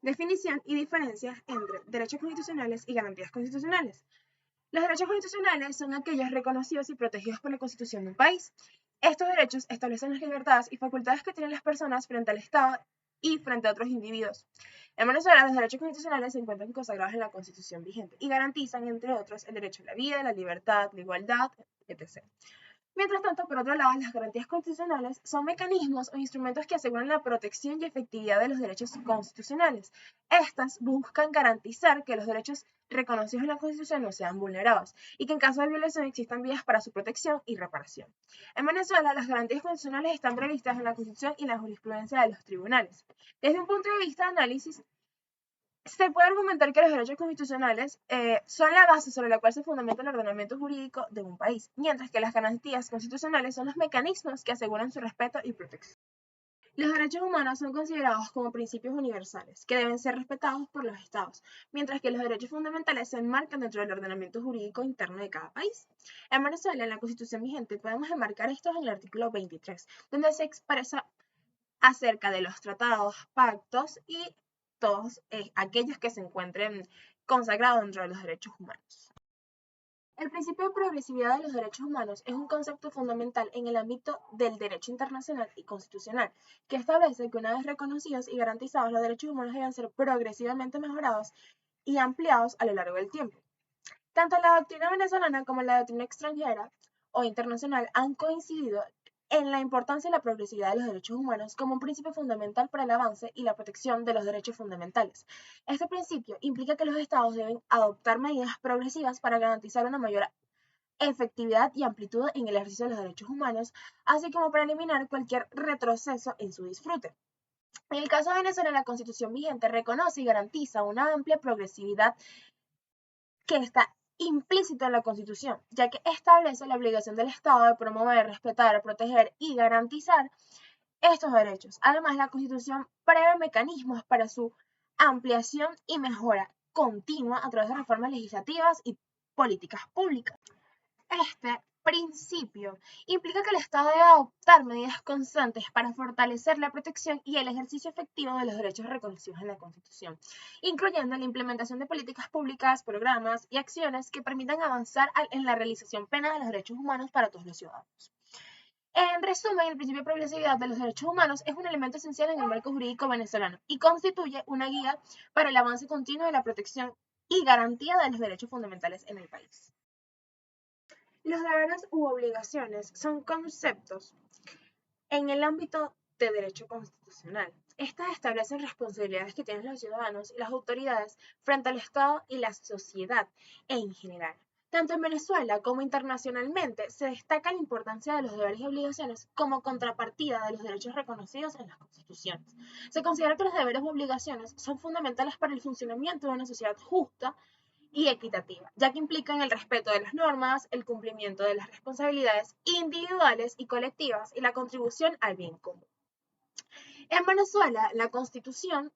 Definición y diferencias entre derechos constitucionales y garantías constitucionales. Los derechos constitucionales son aquellos reconocidos y protegidos por la Constitución de un país. Estos derechos establecen las libertades y facultades que tienen las personas frente al Estado y frente a otros individuos. En Venezuela, los derechos constitucionales se encuentran consagrados en la Constitución vigente y garantizan, entre otros, el derecho a la vida, la libertad, la igualdad, etc. Mientras tanto, por otro lado, las garantías constitucionales son mecanismos o instrumentos que aseguran la protección y efectividad de los derechos constitucionales. Estas buscan garantizar que los derechos reconocidos en la Constitución no sean vulnerados y que en caso de violación existan vías para su protección y reparación. En Venezuela, las garantías constitucionales están previstas en la Constitución y en la jurisprudencia de los tribunales. Desde un punto de vista de análisis, se puede argumentar que los derechos constitucionales son la base sobre la cual se fundamenta el ordenamiento jurídico de un país, mientras que las garantías constitucionales son los mecanismos que aseguran su respeto y protección. Los derechos humanos son considerados como principios universales, que deben ser respetados por los estados, mientras que los derechos fundamentales se enmarcan dentro del ordenamiento jurídico interno de cada país. En Venezuela, en la Constitución vigente, podemos enmarcar estos en el artículo 23, donde se expresa acerca de los tratados, pactos y todos aquellos que se encuentren consagrados dentro de los derechos humanos. El principio de progresividad de los derechos humanos es un concepto fundamental en el ámbito del derecho internacional y constitucional, que establece que una vez reconocidos y garantizados, los derechos humanos deben ser progresivamente mejorados y ampliados a lo largo del tiempo. Tanto la doctrina venezolana como la doctrina extranjera o internacional han coincidido en la importancia de la progresividad de los derechos humanos como un principio fundamental para el avance y la protección de los derechos fundamentales. Este principio implica que los estados deben adoptar medidas progresivas para garantizar una mayor efectividad y amplitud en el ejercicio de los derechos humanos, así como para eliminar cualquier retroceso en su disfrute. En el caso de Venezuela, la Constitución vigente reconoce y garantiza una amplia progresividad que está implícito en la Constitución, ya que establece la obligación del Estado de promover, respetar, proteger y garantizar estos derechos. Además, la Constitución prevé mecanismos para su ampliación y mejora continua a través de reformas legislativas y políticas públicas. Este principio implica que el Estado debe adoptar medidas constantes para fortalecer la protección y el ejercicio efectivo de los derechos reconocidos en la Constitución, incluyendo la implementación de políticas públicas, programas y acciones que permitan avanzar en la realización plena de los derechos humanos para todos los ciudadanos. En resumen, el principio de progresividad de los derechos humanos es un elemento esencial en el marco jurídico venezolano y constituye una guía para el avance continuo de la protección y garantía de los derechos fundamentales en el país. Los deberes u obligaciones son conceptos en el ámbito de derecho constitucional. Estas establecen responsabilidades que tienen los ciudadanos y las autoridades frente al Estado y la sociedad en general. Tanto en Venezuela como internacionalmente se destaca la importancia de los deberes y obligaciones como contrapartida de los derechos reconocidos en las constituciones. Se considera que los deberes u obligaciones son fundamentales para el funcionamiento de una sociedad justa y equitativa, ya que implican el respeto de las normas, el cumplimiento de las responsabilidades individuales y colectivas y la contribución al bien común. En Venezuela, la Constitución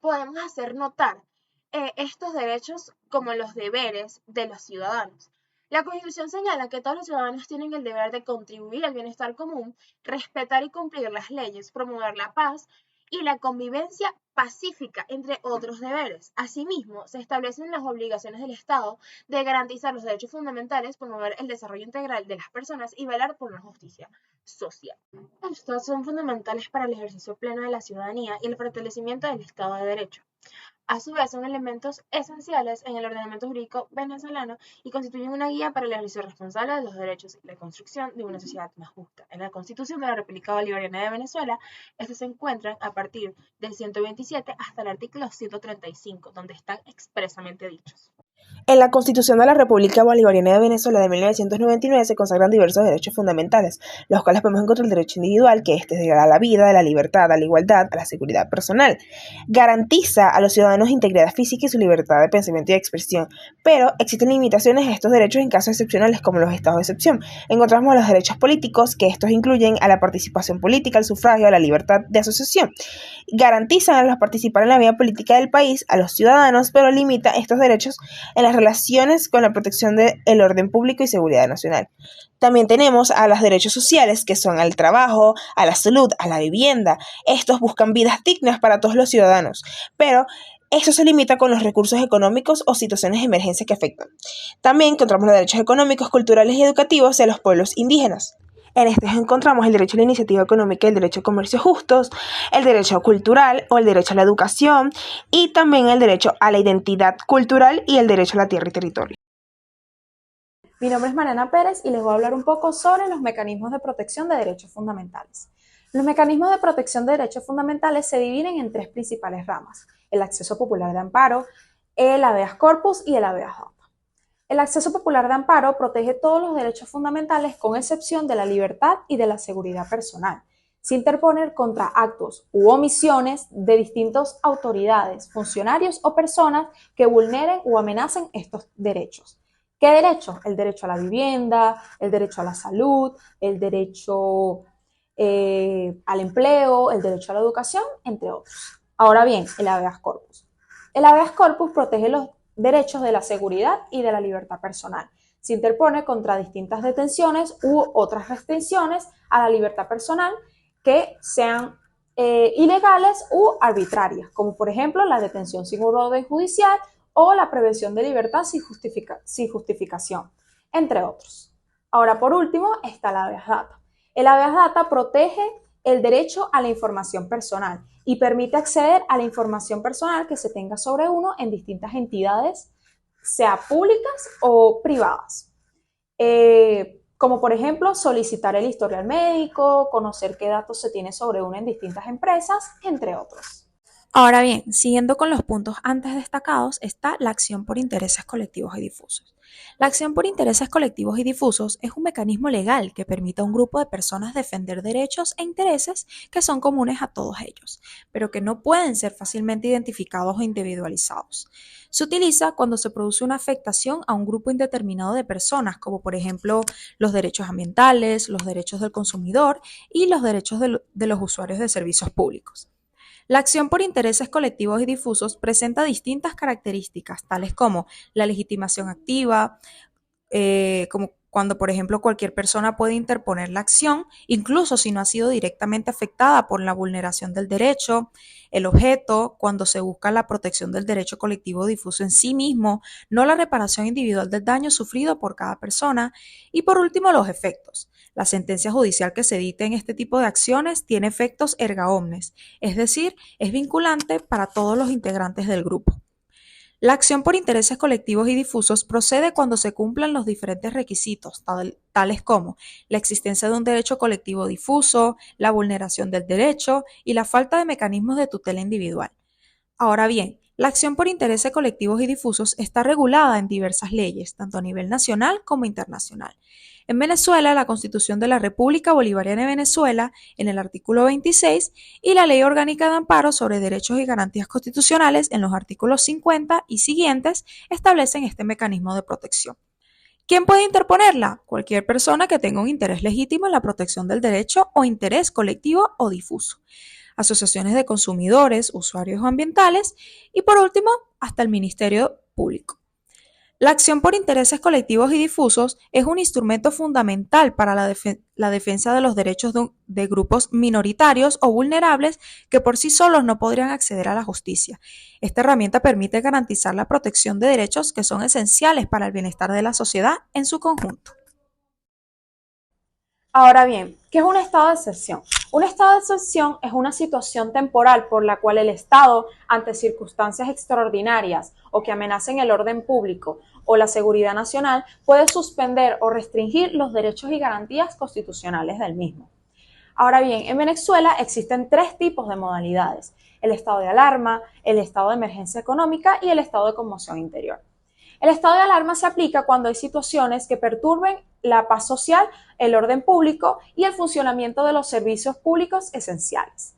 podemos hacer notar estos derechos como los deberes de los ciudadanos. La Constitución señala que todos los ciudadanos tienen el deber de contribuir al bienestar común, respetar y cumplir las leyes, promover la paz y la convivencia pacífica, entre otros deberes. Asimismo, se establecen las obligaciones del Estado de garantizar los derechos fundamentales, promover el desarrollo integral de las personas y velar por la justicia social. Estos son fundamentales para el ejercicio pleno de la ciudadanía y el fortalecimiento del Estado de Derecho. A su vez, son elementos esenciales en el ordenamiento jurídico venezolano y constituyen una guía para el ejercicio responsable de los derechos y la construcción de una sociedad más justa. En la Constitución de la República Bolivariana de Venezuela, estos se encuentran a partir del 127 hasta el artículo 135, donde están expresamente dichos. En la Constitución de la República Bolivariana de Venezuela de 1999 se consagran diversos derechos fundamentales, los cuales podemos encontrar el derecho individual, que este es a la vida, a la libertad, a la igualdad, a la seguridad personal. Garantiza a los ciudadanos integridad física y su libertad de pensamiento y de expresión, pero existen limitaciones a estos derechos en casos excepcionales como los estados de excepción. Encontramos los derechos políticos, que estos incluyen a la participación política, al sufragio, a la libertad de asociación. Garantizan a los participar en la vida política del país a los ciudadanos, pero limita estos derechos en en las relaciones con la protección del orden público y seguridad nacional. También tenemos a los derechos sociales, que son al trabajo, a la salud, a la vivienda. Estos buscan vidas dignas para todos los ciudadanos, pero esto se limita con los recursos económicos o situaciones de emergencia que afectan. También encontramos los derechos económicos, culturales y educativos de los pueblos indígenas. En estos encontramos el derecho a la iniciativa económica, el derecho a comercio justos, el derecho cultural o el derecho a la educación y también el derecho a la identidad cultural y el derecho a la tierra y territorio. Mi nombre es Mariana Pérez y les voy a hablar un poco sobre los mecanismos de protección de derechos fundamentales. Los mecanismos de protección de derechos fundamentales se dividen en tres principales ramas: el acceso popular de amparo, el habeas corpus y el habeas data. El acceso popular de amparo protege todos los derechos fundamentales con excepción de la libertad y de la seguridad personal, sin interponer contra actos u omisiones de distintas autoridades, funcionarios o personas que vulneren o amenacen estos derechos. ¿Qué derechos? El derecho a la vivienda, el derecho a la salud, el derecho al empleo, el derecho a la educación, entre otros. Ahora bien, el habeas corpus. El habeas corpus protege los derechos de la seguridad y de la libertad personal. Se interpone contra distintas detenciones u otras restricciones a la libertad personal que sean ilegales u arbitrarias, como por ejemplo la detención sin orden judicial o la privación de libertad sin justificación, entre otros. Ahora, por último, está el habeas data. El habeas data protege el derecho a la información personal y permite acceder a la información personal que se tenga sobre uno en distintas entidades, sea públicas o privadas. Como por ejemplo solicitar el historial médico, conocer qué datos se tiene sobre uno en distintas empresas, entre otros. Ahora bien, siguiendo con los puntos antes destacados, está la acción por intereses colectivos y difusos. La acción por intereses colectivos y difusos es un mecanismo legal que permite a un grupo de personas defender derechos e intereses que son comunes a todos ellos, pero que no pueden ser fácilmente identificados o individualizados. Se utiliza cuando se produce una afectación a un grupo indeterminado de personas, como por ejemplo los derechos ambientales, los derechos del consumidor y los derechos de los usuarios de servicios públicos. La acción por intereses colectivos y difusos presenta distintas características, tales como la legitimación activa, como cuando, por ejemplo, cualquier persona puede interponer la acción, incluso si no ha sido directamente afectada por la vulneración del derecho; el objeto, cuando se busca la protección del derecho colectivo difuso en sí mismo, no la reparación individual del daño sufrido por cada persona; y por último, los efectos. La sentencia judicial que se dicte en este tipo de acciones tiene efectos erga omnes, es decir, es vinculante para todos los integrantes del grupo. La acción por intereses colectivos y difusos procede cuando se cumplan los diferentes requisitos, tales como la existencia de un derecho colectivo difuso, la vulneración del derecho y la falta de mecanismos de tutela individual. Ahora bien, la acción por intereses colectivos y difusos está regulada en diversas leyes, tanto a nivel nacional como internacional. En Venezuela, la Constitución de la República Bolivariana de Venezuela, en el artículo 26, y la Ley Orgánica de Amparo sobre Derechos y Garantías Constitucionales, en los artículos 50 y siguientes, establecen este mecanismo de protección. ¿Quién puede interponerla? Cualquier persona que tenga un interés legítimo en la protección del derecho o interés colectivo o difuso. Asociaciones de consumidores, usuarios ambientales y, por último, hasta el Ministerio Público. La acción por intereses colectivos y difusos es un instrumento fundamental para la defensa de los derechos de grupos minoritarios o vulnerables que por sí solos no podrían acceder a la justicia. Esta herramienta permite garantizar la protección de derechos que son esenciales para el bienestar de la sociedad en su conjunto. Ahora bien, ¿qué es un estado de excepción? Un estado de excepción es una situación temporal por la cual el Estado, ante circunstancias extraordinarias o que amenacen el orden público o la seguridad nacional, puede suspender o restringir los derechos y garantías constitucionales del mismo. Ahora bien, en Venezuela existen tres tipos de modalidades: el estado de alarma, el estado de emergencia económica y el estado de conmoción interior. El estado de alarma se aplica cuando hay situaciones que perturben la paz social, el orden público y el funcionamiento de los servicios públicos esenciales.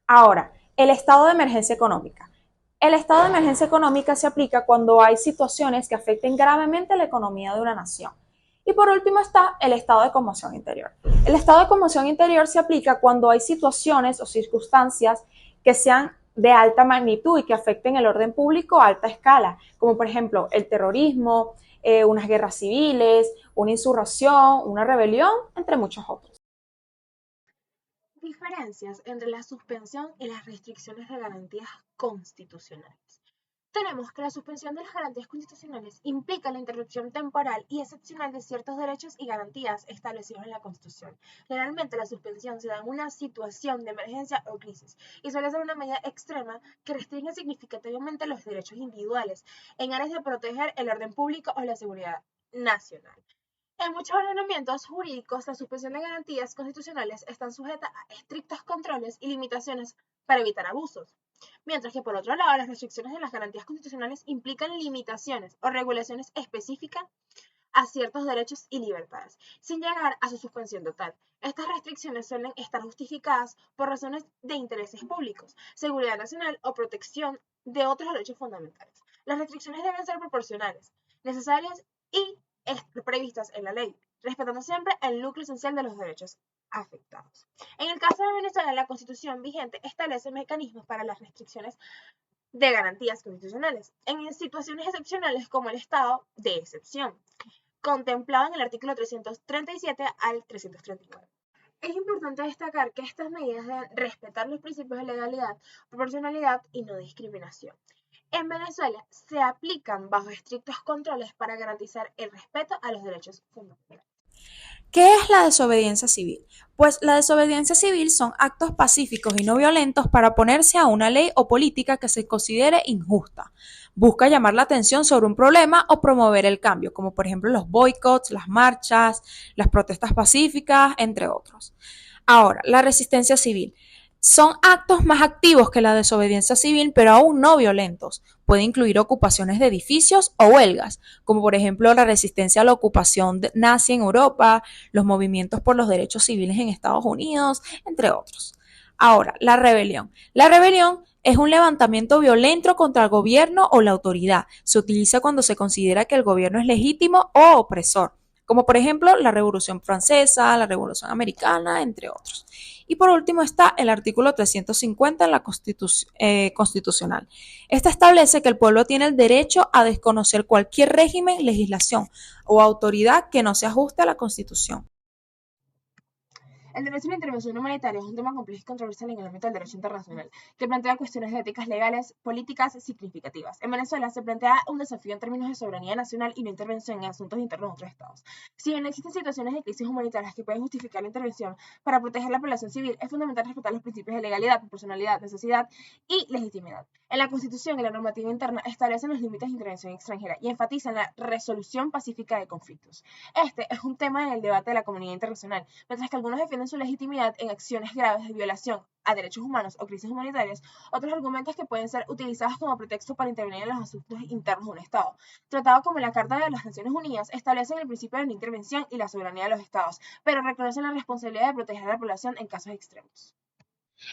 Ahora, el estado de emergencia económica. El estado de emergencia económica se aplica cuando hay situaciones que afecten gravemente la economía de una nación. Y por último está el estado de conmoción interior. El estado de conmoción interior se aplica cuando hay situaciones o circunstancias que sean de alta magnitud y que afecten el orden público a alta escala, como por ejemplo el terrorismo, unas guerras civiles, una insurrección, una rebelión, entre muchos otros. Diferencias entre la suspensión y las restricciones de garantías constitucionales. Tenemos que la suspensión de las garantías constitucionales implica la interrupción temporal y excepcional de ciertos derechos y garantías establecidos en la Constitución. Generalmente la suspensión se da en una situación de emergencia o crisis y suele ser una medida extrema que restringe significativamente los derechos individuales en aras de proteger el orden público o la seguridad nacional. En muchos ordenamientos jurídicos, la suspensión de garantías constitucionales está sujeta a estrictos controles y limitaciones para evitar abusos. Mientras que, por otro lado, las restricciones de las garantías constitucionales implican limitaciones o regulaciones específicas a ciertos derechos y libertades, sin llegar a su suspensión total. Estas restricciones suelen estar justificadas por razones de intereses públicos, seguridad nacional o protección de otros derechos fundamentales. Las restricciones deben ser proporcionales, necesarias y previstas en la ley, respetando siempre el núcleo esencial de los derechos afectados. En el caso de Venezuela, la Constitución vigente establece mecanismos para las restricciones de garantías constitucionales en situaciones excepcionales como el estado de excepción, contemplado en el artículo 337 al 339. Es importante destacar que estas medidas deben respetar los principios de legalidad, proporcionalidad y no discriminación. En Venezuela se aplican bajo estrictos controles para garantizar el respeto a los derechos fundamentales. ¿Qué es la desobediencia civil? Pues la desobediencia civil son actos pacíficos y no violentos para oponerse a una ley o política que se considere injusta. Busca llamar la atención sobre un problema o promover el cambio, como por ejemplo los boicots, las marchas, las protestas pacíficas, entre otros. Ahora, la resistencia civil. Son actos más activos que la desobediencia civil, pero aún no violentos. Puede incluir ocupaciones de edificios o huelgas, como por ejemplo la resistencia a la ocupación nazi en Europa, los movimientos por los derechos civiles en Estados Unidos, entre otros. Ahora, la rebelión. La rebelión es un levantamiento violento contra el gobierno o la autoridad. Se utiliza cuando se considera que el gobierno es legítimo o opresor, como por ejemplo la Revolución Francesa, la Revolución Americana, entre otros. Y por último está el artículo 350 en la Constitucional. Este establece que el pueblo tiene el derecho a desconocer cualquier régimen, legislación o autoridad que no se ajuste a la Constitución. El derecho a la intervención humanitaria es un tema complejo y controversial en el ámbito del derecho internacional, que plantea cuestiones de éticas legales, políticas significativas. En Venezuela se plantea un desafío en términos de soberanía nacional y no intervención en asuntos internos de otros estados. Si bien existen situaciones de crisis humanitarias que pueden justificar la intervención para proteger la población civil, es fundamental respetar los principios de legalidad, proporcionalidad, necesidad y legitimidad. En la Constitución y la normativa interna establecen los límites de intervención extranjera y enfatizan la resolución pacífica de conflictos. Este es un tema en el debate de la comunidad internacional, mientras que algunos defienden su legitimidad en acciones graves de violación a derechos humanos o crisis humanitarias, otros argumentos que pueden ser utilizados como pretexto para intervenir en los asuntos internos de un Estado. Tratado como la Carta de las Naciones Unidas, establecen el principio de no intervención y la soberanía de los Estados, pero reconocen la responsabilidad de proteger a la población en casos extremos.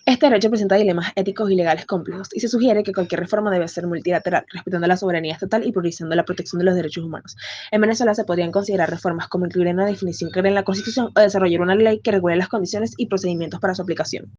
Este derecho presenta dilemas éticos y legales complejos y se sugiere que cualquier reforma debe ser multilateral, respetando la soberanía estatal y priorizando la protección de los derechos humanos. En Venezuela se podrían considerar reformas como incluir una definición clara en la Constitución o desarrollar una ley que regule las condiciones y procedimientos para su aplicación.